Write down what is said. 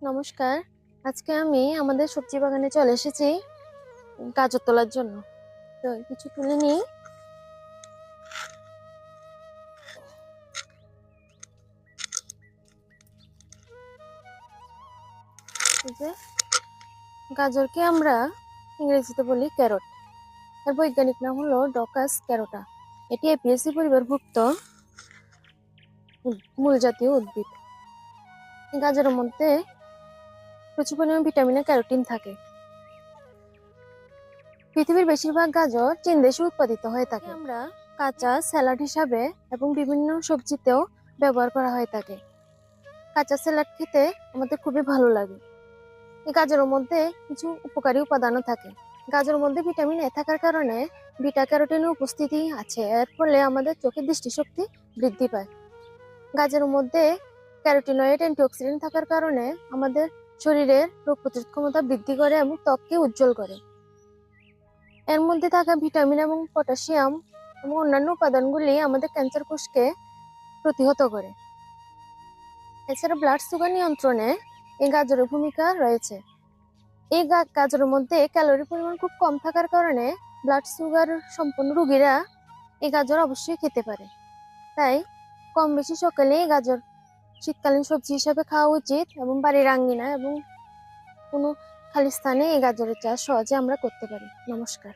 নমস্কার। আজকে আমি আমাদের সবজি বাগানে চলে এসেছি গাজর তোলার জন্য। তো কিছু তুলে নিই। এই যে গাজরকে আমরা ইংরেজিতে বলি ক্যারট। এর বৈজ্ঞানিক নাম হলো ডকাস ক্যারোটা। এটি এপিয়াসি পরিবারভুক্ত মূল জাতীয় উদ্ভিদ। এই গাজরের মধ্যে প্রচুর পরিমাণে ভিটামিন ও ক্যারোটিন থাকে। পৃথিবীর বেশিরভাগ গাজর চীন দেশে উৎপাদিত হয়ে থাকে। আমরা কাঁচা স্যালাড হিসাবে এবং বিভিন্ন সবজিতেও ব্যবহার করা হয়ে থাকে। কাঁচা স্যালাড খেতে আমাদের খুবই ভালো লাগে। এই গাজরের মধ্যে কিছু উপকারী উপাদানও থাকে। গাজরের মধ্যে ভিটামিন এ থাকার কারণে বিটা ক্যারোটিনের উপস্থিতি আছে। এর ফলে আমাদের চোখের দৃষ্টিশক্তি বৃদ্ধি পায়। গাজরের মধ্যে ক্যারোটিনয়েড অ্যান্টিঅক্সিডেন্ট থাকার কারণে আমাদের শরীরের রোগ প্রতিরোধ ক্ষমতা বৃদ্ধি করে এবং ত্বককে উজ্জ্বল করে। এর মধ্যে থাকা ভিটামিন এবং পটাশিয়াম এবং অন্যান্য উপাদানগুলি আমাদের ক্যান্সার কোষকে প্রতিহত করে। এছাড়া ব্লাড সুগার নিয়ন্ত্রণে এই গাজরের ভূমিকা রয়েছে। এই গাজরের মধ্যে ক্যালোরি পরিমাণ খুব কম থাকার কারণে ব্লাড সুগার সম্পন্ন রোগীরা এই গাজর অবশ্যই খেতে পারে। তাই কম বেশি সকালে এই গাজর শীতকালীন সবজি হিসাবে খাওয়া উচিত এবং বাড়ির আঙ্গিনা এবং কোনো খালি স্থানে এই গাজরের চাষ সহজে আমরা করতে পারি। নমস্কার।